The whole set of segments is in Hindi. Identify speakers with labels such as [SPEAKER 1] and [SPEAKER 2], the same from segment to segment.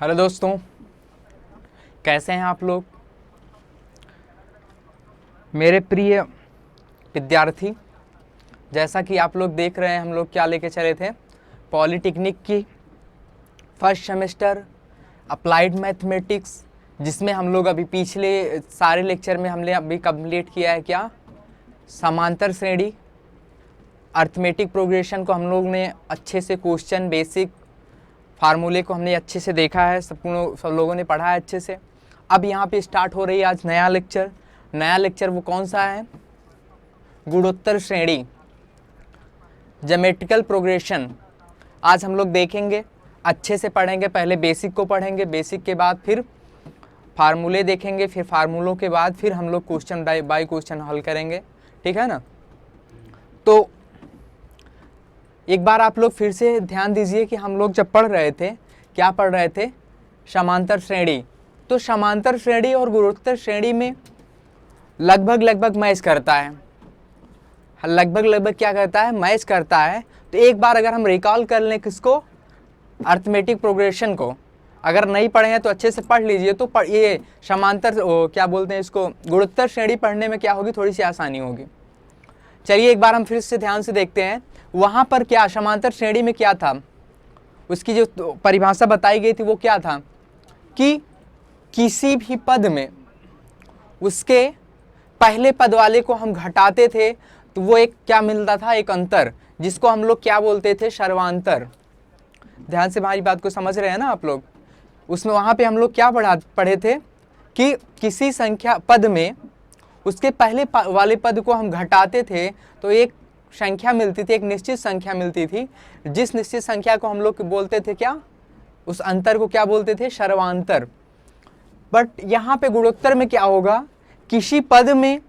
[SPEAKER 1] हेलो दोस्तों, कैसे हैं आप लोग। मेरे प्रिय विद्यार्थी, जैसा कि आप लोग देख रहे हैं हम लोग क्या लेके चले थे, पॉलिटेक्निक की फर्स्ट सेमेस्टर अप्लाइड मैथमेटिक्स, जिसमें हम लोग अभी पिछले सारे लेक्चर में हमने अभी कंप्लीट किया है क्या, समांतर श्रेणी अर्थमेटिक प्रोग्रेशन को हम लोग ने अच्छे से क्वेश्चन बेसिक फार्मूले को हमने अच्छे से देखा है, सब लोगों ने पढ़ा है अच्छे से। अब यहाँ पे स्टार्ट हो रही है आज नया लेक्चर वो कौन सा है, गुणोत्तर श्रेणी ज्योमेट्रिकल प्रोग्रेशन। आज हम लोग देखेंगे, अच्छे से पढ़ेंगे। पहले बेसिक को पढ़ेंगे, बेसिक के बाद फिर फार्मूले देखेंगे, फिर फार्मूलों के बाद फिर हम लोग क्वेश्चन बाय क्वेश्चन हल करेंगे, ठीक है ना। तो एक बार आप लोग फिर से ध्यान दीजिए कि हम लोग जब पढ़ रहे थे, क्या पढ़ रहे थे, समांतर श्रेणी। तो समांतर श्रेणी और गुणोत्तर श्रेणी में लगभग मैच करता है, लगभग क्या करता है, मैच करता है। तो एक बार अगर हम रिकॉल कर लें किसको, अर्थमेटिक प्रोग्रेशन को, अगर नहीं पढ़े हैं तो अच्छे से पढ़ लीजिए। तो ये समांतर क्या बोलते हैं इसको, गुणोत्तर श्रेणी पढ़ने में क्या होगी, थोड़ी सी आसानी होगी। चलिए एक बार हम फिर से ध्यान से देखते हैं, वहाँ पर क्या समांतर श्रेणी में क्या था, उसकी जो परिभाषा बताई गई थी वो क्या था कि किसी भी पद में उसके पहले पद वाले को हम घटाते थे तो वो एक क्या मिलता था, एक अंतर, जिसको हम लोग क्या बोलते थे, सर्वांतर। ध्यान से हमारी बात को समझ रहे हैं ना आप लोग। उसमें वहाँ पे हम लोग क्या पढ़े थे कि किसी संख्या पद में उसके पहले वाले पद को हम घटाते थे तो एक संख्या मिलती थी, एक निश्चित संख्या मिलती थी, जिस निश्चित संख्या को हम लोग बोलते थे क्या, उस अंतर को क्या बोलते थे, सर्वांतर। बट यहाँ पे गुणोत्तर में क्या होगा, किसी पद में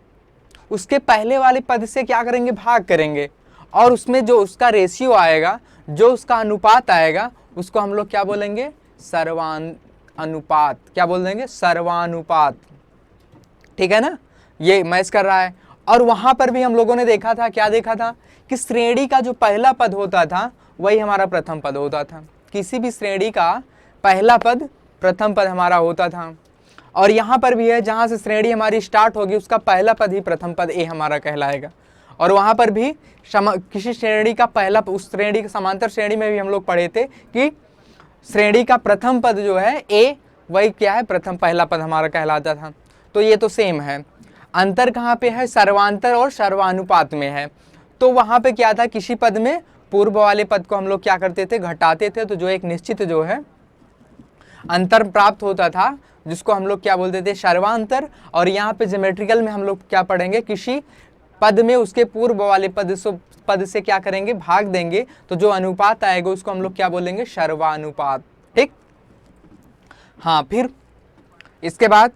[SPEAKER 1] उसके पहले वाले पद से क्या करेंगे, भाग करेंगे, और उसमें जो उसका रेशियो आएगा, जो उसका अनुपात आएगा, उसको हम लोग क्या बोलेंगे, सर्वानुपात। क्या बोल देंगे, सर्वानुपात, ठीक है ना। ये मैच कर रहा है। और वहां पर भी हम लोगों ने देखा था, क्या देखा था कि श्रेणी का जो पहला पद होता था वही हमारा प्रथम पद होता था। किसी भी श्रेणी का पहला पद प्रथम पद हमारा होता था। और यहाँ पर भी है, जहाँ से श्रेणी हमारी स्टार्ट होगी उसका पहला पद ही प्रथम पद ए हमारा कहलाएगा। और वहाँ पर भी किसी श्रेणी का पहला, उस श्रेणी के समांतर श्रेणी में भी हम लोग पढ़े थे कि श्रेणी का प्रथम पद जो है ए, वही क्या है, प्रथम पहला पद हमारा कहलाता था। तो ये तो सेम है। अंतर कहाँ पे है, सर्वांतर और सर्वानुपात में है। तो वहाँ पे क्या था, किसी पद में पूर्व वाले पद को हम लोग क्या करते थे, घटाते थे, तो जो एक निश्चित जो है अंतर प्राप्त होता था, जिसको हम लोग क्या बोलते थे, सर्वांतर। और यहाँ पे ज्योमेट्रिकल में हम लोग क्या पढ़ेंगे, किसी पद में उसके पूर्व वाले पद से क्या करेंगे, भाग देंगे, तो जो अनुपात आएगा उसको हम लोग क्या बोलेंगे, सर्वानुपात, ठीक। हाँ, फिर इसके बाद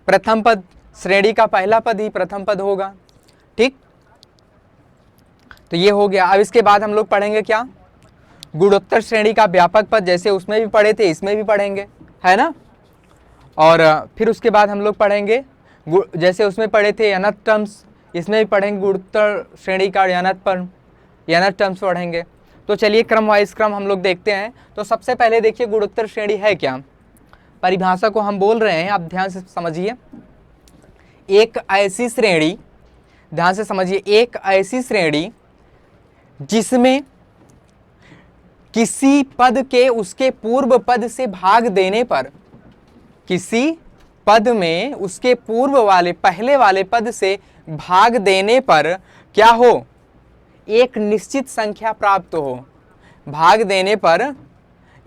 [SPEAKER 1] प्रथम पद, श्रेणी का पहला पद ही प्रथम पद होगा, ठीक। तो ये हो गया। अब इसके बाद हम लोग पढ़ेंगे क्या, गुणोत्तर श्रेणी का व्यापक पद, जैसे उसमें भी पढ़े थे इसमें भी पढ़ेंगे, है ना। और फिर उसके बाद हम लोग पढ़ेंगे, जैसे उसमें पढ़े थे अनंत टर्म्स, इसमें भी पढ़ेंगे गुणोत्तर श्रेणी का अनंत टर्म्स पढ़ेंगे। तो चलिए क्रम वाइज क्रम हम लोग देखते हैं। तो सबसे पहले देखिए गुणोत्तर श्रेणी है क्या, परिभाषा को हम बोल रहे हैं, आप ध्यान से समझिए। एक ऐसी श्रेणी, ध्यान से समझिए, एक ऐसी श्रेणी जिसमें किसी पद के उसके पूर्व पद से भाग देने पर, किसी पद में उसके पूर्व वाले पहले वाले पद से भाग देने पर क्या हो, एक निश्चित संख्या प्राप्त हो। भाग देने पर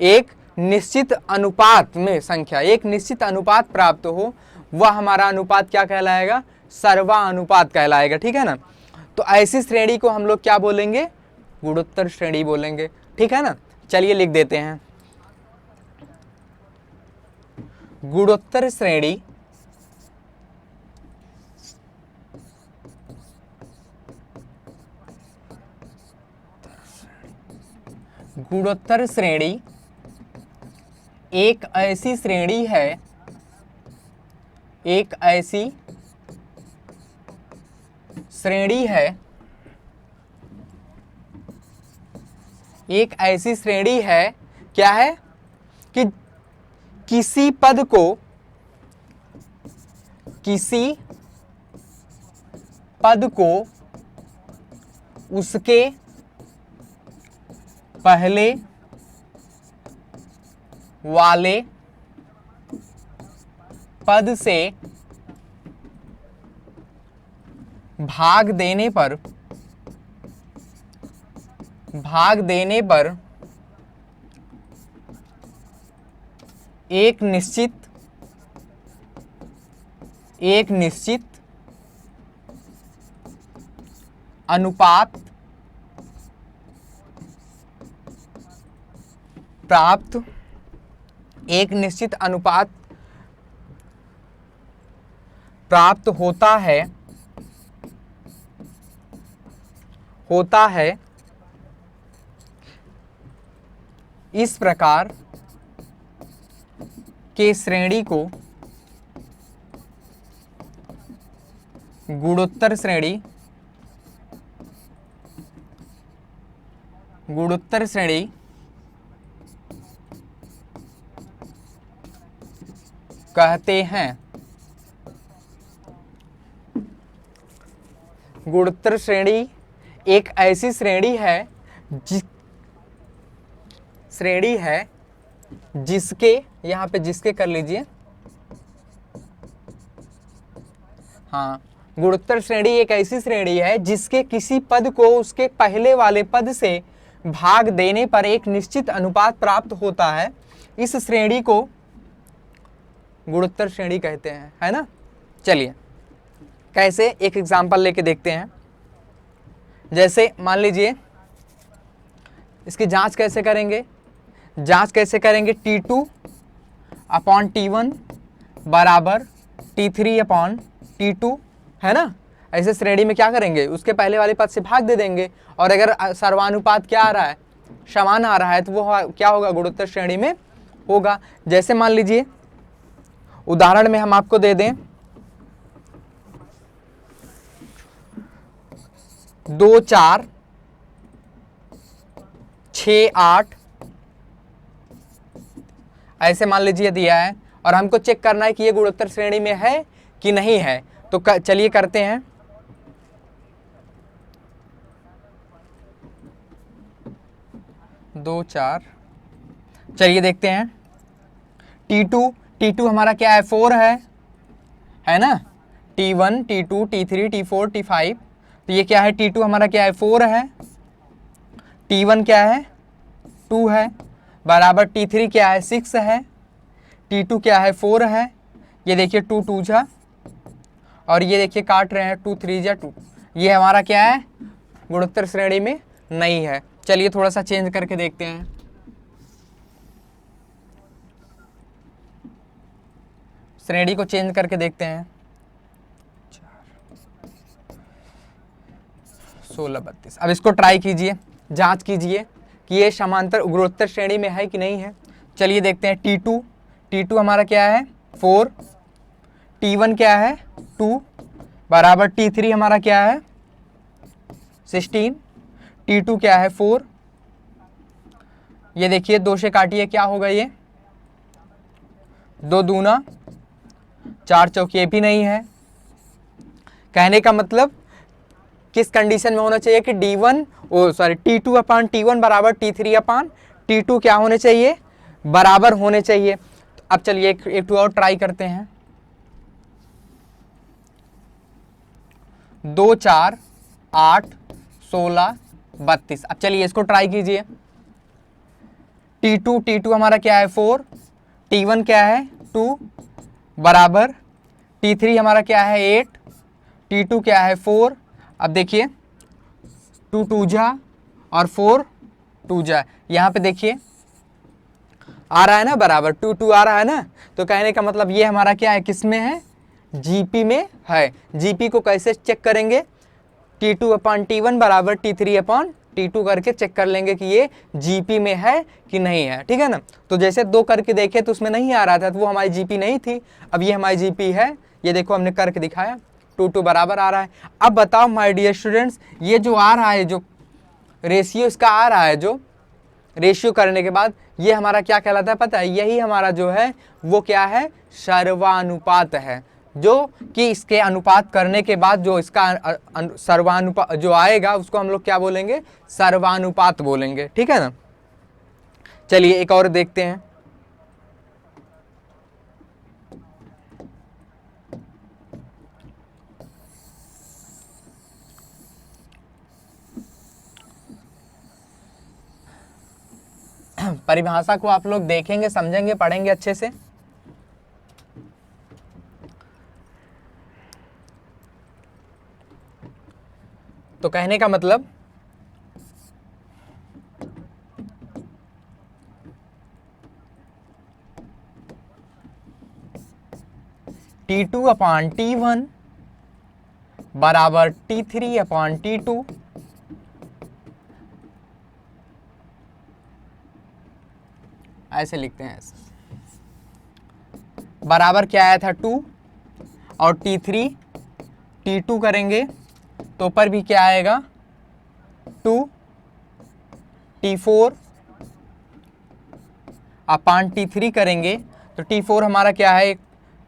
[SPEAKER 1] एक निश्चित अनुपात में संख्या, एक निश्चित अनुपात प्राप्त हो, वह हमारा अनुपात क्या कहलाएगा, सर्वानुपात कहलाएगा, ठीक है ना। तो ऐसी श्रेणी को हम लोग क्या बोलेंगे, गुणोत्तर श्रेणी बोलेंगे, ठीक है ना। चलिए लिख देते हैं, गुणोत्तर श्रेणी गुणोत्तर श्रेणी एक ऐसी श्रेणी है, एक ऐसी श्रेणी है, एक ऐसी श्रेणी है, क्या है कि किसी पद को उसके पहले वाले पद से भाग देने पर एक निश्चित अनुपात प्राप्त होता है। इस प्रकार के श्रेणी को गुणोत्तर श्रेणी कहते हैं। गुणोत्तर श्रेणी एक ऐसी श्रेणी है जिसके, यहाँ पे जिसके कर लीजिए, हाँ, गुणोत्तर श्रेणी एक ऐसी श्रेणी है जिसके किसी पद को उसके पहले वाले पद से भाग देने पर एक निश्चित अनुपात प्राप्त होता है। इस श्रेणी को गुणोत्तर श्रेणी कहते हैं, है ना। चलिए कैसे, एक एग्जांपल लेके देखते हैं। जैसे मान लीजिए, इसकी जांच कैसे करेंगे, T2 अपॉन T1 बराबर T3 अपॉन T2, है ना। ऐसे श्रेणी में क्या करेंगे, उसके पहले वाले पद से भाग दे देंगे, और अगर सर्वानुपात क्या आ रहा है, समान आ रहा है, तो वो क्या होगा, गुणोत्तर श्रेणी में होगा। जैसे मान लीजिए उदाहरण में हम आपको दे दें 2 4 6 8, ऐसे मान लीजिए दिया है, और हमको चेक करना है कि ये गुणोत्तर श्रेणी में है कि नहीं है। तो चलिए करते हैं। 2 4, चलिए देखते हैं। T2 हमारा क्या है, 4 है ना। T1 T2 T3 T4 T5, तो ये क्या है, T2 हमारा क्या है, 4 है। T1 क्या है, 2 है, बराबर T3 क्या है, 6 है। T2 क्या है, 4 है। ये देखिए 2 2 जा, और ये देखिए काट रहे हैं 2 3 जा 2। ये हमारा क्या है, गुणोत्तर श्रेणी में नहीं है। चलिए थोड़ा सा चेंज करके देखते हैं। श्रेणी को चेंज करके देखते हैं। 16 32, अब इसको ट्राई कीजिए, जांच कीजिए कि ये समांतर गुणोत्तर श्रेणी में है कि नहीं है। चलिए देखते हैं। T2 हमारा क्या है, 4, T1 क्या है, 2, बराबर T3 हमारा क्या है, 16, T2 क्या है, 4। ये देखिए 2 से काटिए, क्या होगा ये, 2 दूना 4 चौक, ये भी नहीं है। कहने का मतलब किस कंडीशन में होना चाहिए कि T2 अपान T1 बराबर T3 अपान T2 क्या होने चाहिए, बराबर होने चाहिए। तो अब चलिए एक और ट्राई करते हैं। 2 4 8 16 32, अब चलिए इसको ट्राई कीजिए। T2 हमारा क्या है, 4, T1 क्या है, 2, बराबर T3 हमारा क्या है, 8, T2 क्या है, 4। अब देखिए 2 2 जा और 4 2 जा, यहाँ पे देखिए आ रहा है ना, बराबर 2 2 आ रहा है ना। तो कहने का मतलब ये हमारा क्या है, किस में है, जीपी में है। जीपी को कैसे चेक करेंगे, T2 अपान T1 बराबर T3 अपान T2 करके चेक कर लेंगे कि ये जीपी में है कि नहीं है, ठीक है ना। तो जैसे 2 करके देखे तो उसमें नहीं आ रहा था, तो वो हमारी जीपी नहीं थी। अब ये हमारी जीपी है, ये देखो हमने करके दिखाया, 2 2 बराबर आ रहा है। अब बताओ माय डियर स्टूडेंट्स, ये जो आ रहा है, जो रेशियो इसका आ रहा है, जो रेशियो करने के बाद ये हमारा क्या कहलाता है पता है, यही हमारा जो है वो क्या है, सर्वानुपात है। जो कि इसके अनुपात करने के बाद जो इसका सर्वानुपात जो आएगा उसको हम लोग क्या बोलेंगे, सर्वानुपात बोलेंगे, ठीक है ना। चलिए एक और देखते हैं। परिभाषा को आप लोग देखेंगे, समझेंगे, पढ़ेंगे अच्छे से। तो कहने का मतलब T2 अपॉन T1 बराबर T3 अपॉन T2 ऐसे लिखते हैं, ऐसे बराबर क्या आया था 2 और T3 T2 करेंगे तो ऊपर भी क्या आएगा 2 T4 अपान T3 करेंगे तो T4 हमारा क्या है,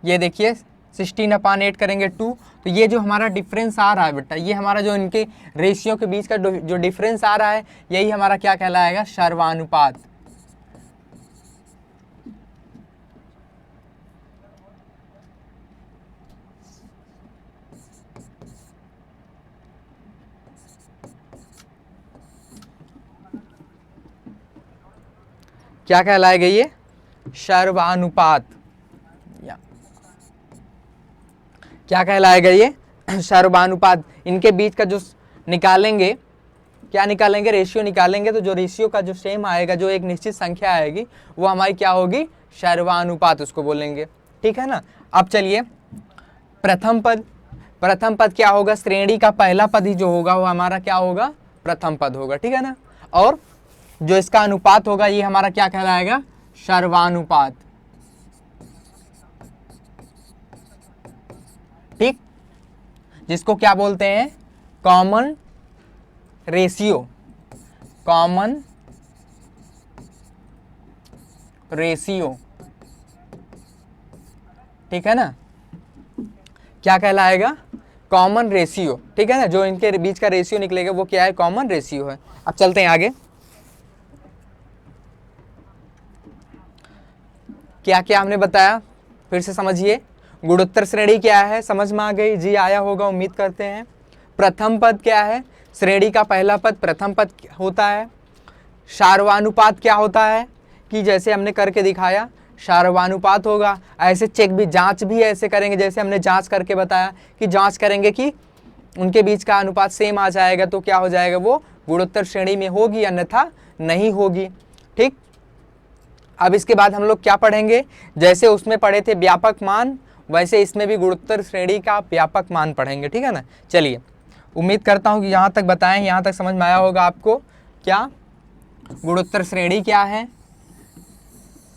[SPEAKER 1] ये देखिए 16 अपान 8 करेंगे 2। तो ये जो हमारा डिफरेंस आ रहा है बेटा, ये हमारा जो इनके रेशियो के बीच का जो डिफरेंस आ रहा है यही हमारा क्या कहलाएगा, सर्वानुपात। क्या कहलाएगा ये, सर्वानुपात। क्या कहलाएगा ये, सर्वानुपात। इनके बीच का जो निकालेंगे, क्या निकालेंगे, रेशियो निकालेंगे, तो जो रेशियो का जो सेम आएगा, जो एक निश्चित संख्या आएगी वो हमारी क्या होगी, सर्वानुपात उसको बोलेंगे, ठीक है ना। अब चलिए प्रथम पद, प्रथम पद क्या होगा, श्रेणी का पहला पद ही जो होगा वो हमारा क्या होगा, प्रथम पद होगा, ठीक है ना। और जो इसका अनुपात होगा ये हमारा क्या कहलाएगा, सर्वानुपात, ठीक, जिसको क्या बोलते हैं, कॉमन रेशियो, कॉमन रेशियो, ठीक है ना। क्या कहलाएगा, कॉमन रेशियो, ठीक है ना। जो इनके बीच का रेशियो निकलेगा वो क्या है, कॉमन रेशियो है। अब चलते हैं आगे। क्या क्या हमने बताया फिर से समझिए। गुणोत्तर श्रेणी क्या है, समझ में आ गई जी, आया होगा उम्मीद करते हैं। प्रथम पद क्या है, श्रेणी का पहला पद प्रथम पद होता है। सर्वानुपात क्या होता है, कि जैसे हमने करके दिखाया सर्वानुपात होगा। ऐसे चेक भी, जांच भी ऐसे करेंगे जैसे हमने जांच करके बताया कि जांच करेंगे कि उनके बीच का अनुपात सेम आ जाएगा तो क्या हो जाएगा, वो गुणोत्तर श्रेणी में होगी, अन्यथा नहीं होगी, ठीक। अब इसके बाद हम लोग क्या पढ़ेंगे, जैसे उसमें पढ़े थे व्यापक मान, वैसे इसमें भी गुणोत्तर श्रेणी का व्यापक मान पढ़ेंगे, ठीक है ना। चलिए उम्मीद करता हूँ कि यहाँ तक बताएं, यहाँ तक समझ में आया होगा आपको। क्या गुणोत्तर श्रेणी क्या है,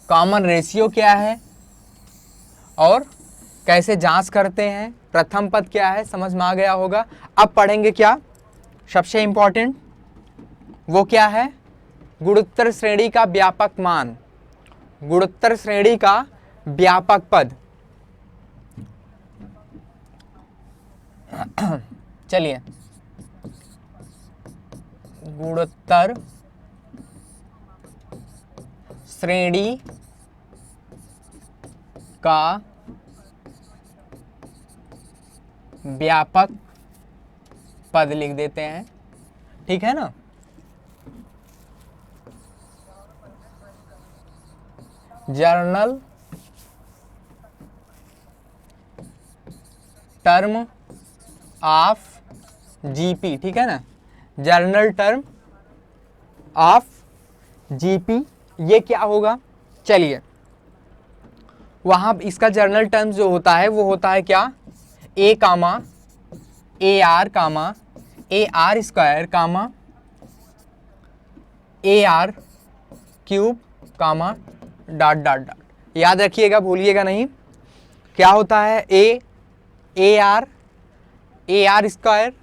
[SPEAKER 1] कॉमन रेशियो क्या है, और कैसे जांच करते हैं, प्रथम पद क्या है, समझ में आ गया होगा। अब पढ़ेंगे क्या, सबसे इंपॉर्टेंट वो क्या है, गुणोत्तर श्रेणी का व्यापक मान, गुणोत्तर श्रेणी का व्यापक पद। चलिए गुणोत्तर श्रेणी का व्यापक पद लिख देते हैं, ठीक है ना। जर्नल टर्म ऑफ जीपी, ठीक है ना, जर्नल टर्म ऑफ जीपी, ये क्या होगा, चलिए वहां इसका जर्नल टर्म जो होता है वो होता है क्या, a comma a r comma a r square comma a r cube comma dot dot dot. याद रखिएगा, भूलिएगा नहीं। क्या होता है, a r square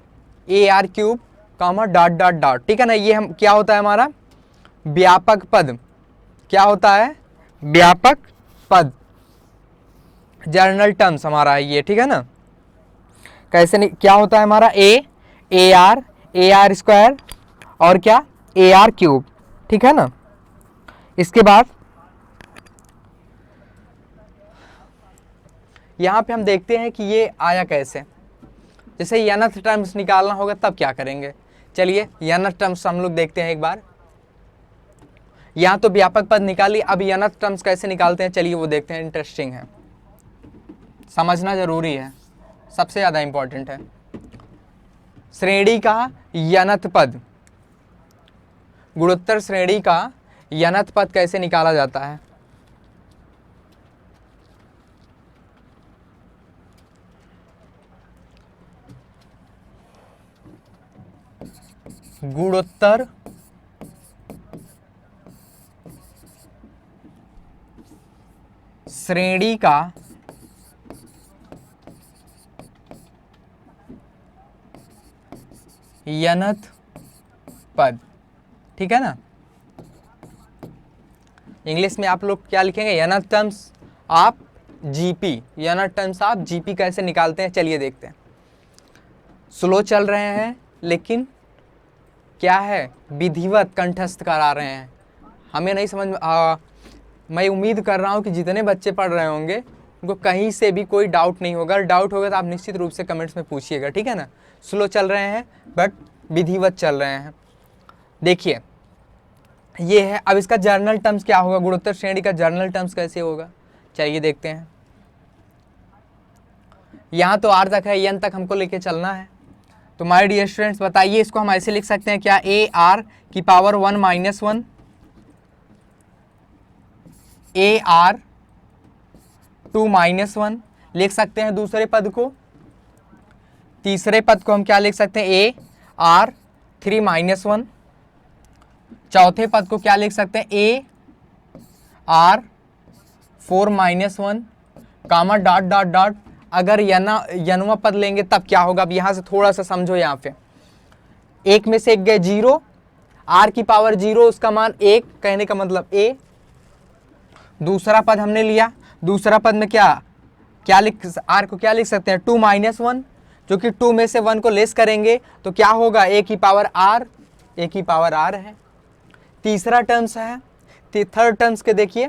[SPEAKER 1] a r cube comma dot dot dot, ठीक है ना। ये हम क्या होता है हमारा व्यापक पद, क्या होता है? व्यापक पद, जर्नल टर्म्स हमारा है ये, ठीक है ना। कैसे क्या होता है हमारा? ए आर स्क्वायर और क्या? ए आर क्यूब, ठीक है ना। इसके बाद यहाँ पे हम देखते हैं कि ये आया कैसे। जैसे nth टर्म्स निकालना होगा तब क्या करेंगे? चलिए nth टर्म्स हम लोग देखते हैं एक बार। यहाँ तो व्यापक पद निकाली, अब nth टर्म्स कैसे निकालते हैं चलिए वो देखते हैं। इंटरेस्टिंग है, समझना जरूरी है, सबसे ज़्यादा इंपॉर्टेंट है। श्रेणी का nth पद, गुणोत्तर श्रेणी का nth पद कैसे निकाला जाता है? गुणोत्तर श्रेणी का nth पद, ठीक है ना। इंग्लिश में आप लोग क्या लिखेंगे? nth टर्म्स आप जीपी, nth टर्म्स आप जीपी कैसे निकालते हैं चलिए देखते हैं। स्लो चल रहे हैं लेकिन क्या है? विधिवत कंठस्थ करा रहे हैं। हमें नहीं समझ में मैं उम्मीद कर रहा हूँ कि जितने बच्चे पढ़ रहे होंगे उनको कहीं से भी कोई डाउट नहीं होगा। डाउट होगा तो आप निश्चित रूप से कमेंट्स में पूछिएगा, ठीक है ना। स्लो चल रहे हैं बट विधिवत चल रहे हैं। देखिए ये है। अब इसका जर्नल टर्म्स क्या होगा? गुणोत्तर श्रेणी का जर्नल टर्म्स कैसे होगा चलिए देखते हैं। यहाँ तो आर तक है, एन तक हमको लेके चलना है। तो माय डियर स्टूडेंट्स बताइए, इसको हम ऐसे लिख सकते हैं क्या? ए आर की power 1 minus 1, A R 2 minus 1 लिख सकते हैं दूसरे पद को। तीसरे पद को हम क्या लिख सकते हैं? A r 3 minus 1। चौथे पद को क्या लिख सकते हैं? A r 4 minus 1, comma dot dot dot. अगर यनवा पद लेंगे तब क्या होगा? अब यहां से थोड़ा सा समझो। यहाँ पे एक में से एक गए 0, आर की पावर 0 उसका मान 1, कहने का मतलब ए। दूसरा पद हमने लिया, दूसरा पद में क्या आर को क्या लिख सकते हैं? 2 माइनस 1, जो कि 2 में से 1 को लेस करेंगे तो क्या होगा? ए की पावर आर, ए की पावर आर है। तीसरा टर्म्स है, थर्ड टर्म्स के देखिए,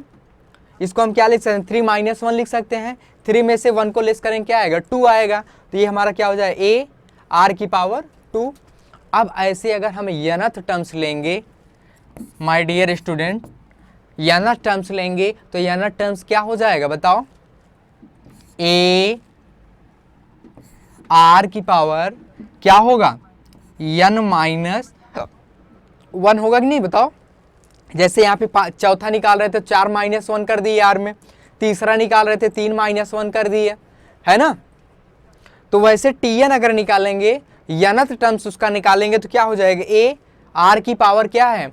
[SPEAKER 1] इसको हम क्या लिख सकते हैं? 3 माइनस 1 लिख सकते हैं। 3 में से 1 को लेस करेंगे क्या आएगा? 2 आएगा। तो ये हमारा क्या हो जाए? ए आर की पावर 2। अब ऐसे अगर हम nth टर्म्स लेंगे my dear student, nth terms लेंगे तो nth टर्म्स क्या हो जाएगा बताओ? ए आर की पावर क्या होगा? n माइनस 1 होगा कि नहीं बताओ? जैसे यहाँ पे चौथा निकाल रहे थे 4 माइनस 1 कर दिए आर में, तीसरा निकाल रहे थे 3 माइनस 1 कर दिए, है ना। तो वैसे tn अगर निकालेंगे, nth टर्म्स उसका निकालेंगे तो क्या हो जाएगा? ए आर की पावर क्या है?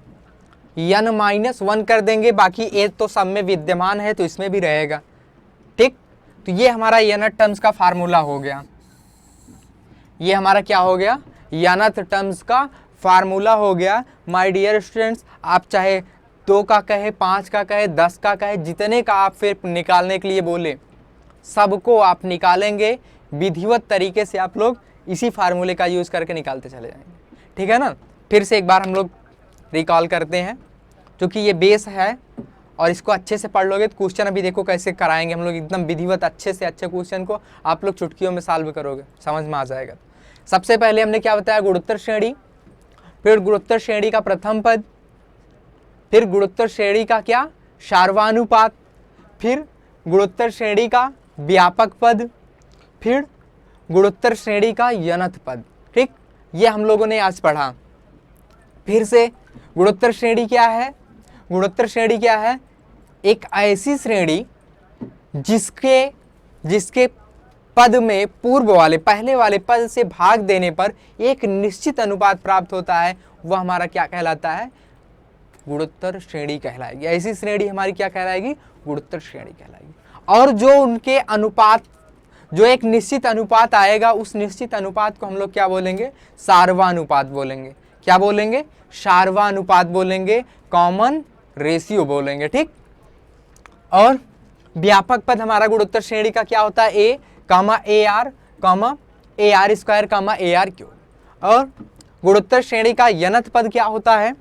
[SPEAKER 1] n माइनस 1 कर देंगे, बाकी ए तो सब में विद्यमान है तो इसमें भी रहेगा, ठीक। तो ये हमारा nth टर्म्स का फार्मूला हो गया। ये हमारा क्या हो गया? nth टर्म्स का फार्मूला हो गया। माय डियर स्टूडेंट्स, आप चाहे 2 का कहे, 5 का कहे, 10 का कहे, जितने का आप फिर निकालने के लिए बोले सबको आप निकालेंगे। विधिवत तरीके से आप लोग इसी फार्मूले का यूज़ करके निकालते चले जाएंगे, ठीक है ना। फिर से एक बार हम लोग रिकॉल करते हैं, क्योंकि ये बेस है और इसको अच्छे से पढ़ लोगे तो क्वेश्चन अभी देखो कैसे कराएंगे हम लोग, एकदम विधिवत अच्छे से अच्छे क्वेश्चन को आप लोग चुटकियों में सॉल्व करोगे, समझ में आ जाएगा। सबसे पहले हमने क्या बताया? गुणोत्तर श्रेणी, फिर गुणोत्तर श्रेणी का प्रथम पद, फिर गुणोत्तर श्रेणी का क्या? सार्वनुपात, फिर गुणोत्तर श्रेणी का व्यापक पद, फिर गुणोत्तर श्रेणी का nth पद, ठीक। ये हम लोगों ने आज पढ़ा। फिर से गुणोत्तर श्रेणी क्या है? गुणोत्तर श्रेणी क्या है? एक ऐसी श्रेणी जिसके पद में पूर्व वाले पहले वाले पद से भाग देने पर एक निश्चित अनुपात प्राप्त होता है, वह हमारा क्या कहलाता है? गुणोत्तर श्रेणी कहलाएगी। ऐसी श्रेणी हमारी क्या कहलाएगी? गुणोत्तर श्रेणी कहलाएगी। और जो उनके अनुपात, जो एक निश्चित अनुपात आएगा, उस निश्चित अनुपात को हम लोग क्या बोलेंगे? सार्वनुपात बोलेंगे। क्या बोलेंगे, सार्वनुपात बोलेंगे, कॉमन रेशियो बोलेंगे, ठीक। और व्यापक पद हमारा गुणोत्तर श्रेणी का क्या होता है, a comma a r square comma a r cube. और गुणोत्तर श्रेणी का यनत पद क्या होता है,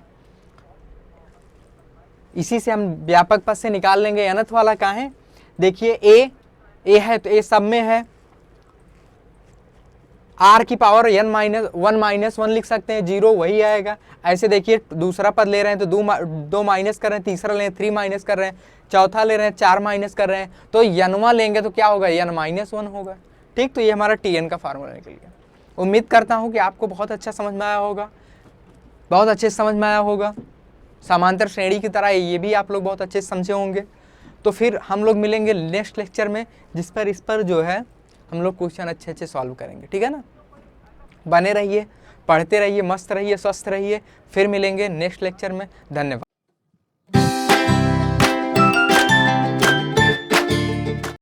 [SPEAKER 1] इसी से हम व्यापक पद से निकाल लेंगे। यनत वाला कहाँ है, देखिए ए है तो ए सब में है, आर की पावर वन माइनस वन लिख सकते हैं, 0 वही आएगा। ऐसे देखिए दूसरा पद ले रहे हैं तो 2 माइनस कर रहे हैं, तीसरा ले रहे हैं 3 माइनस कर रहे हैं, चौथा ले रहे हैं 4 माइनस कर रहे हैं, तो यनवा लेंगे तो क्या होगा, n-1 होगा, ठीक। तो ये हमारा Tn का फार्मूला निकल गया। उम्मीद करता हूँ कि आपको बहुत अच्छा समझ में आया होगा, बहुत अच्छे से समझ में आया होगा। समांतर श्रेणी की तरह ये भी आप लोग बहुत अच्छे से समझे होंगे। तो फिर हम लोग मिलेंगे नेक्स्ट लेक्चर में, इस पर जो है हम लोग क्वेश्चन अच्छे अच्छे सॉल्व करेंगे, ठीक है ना। बने रहिए, पढ़ते रहिए, मस्त रहिए, स्वस्थ रहिए। फिर मिलेंगे नेक्स्ट लेक्चर में। धन्यवाद।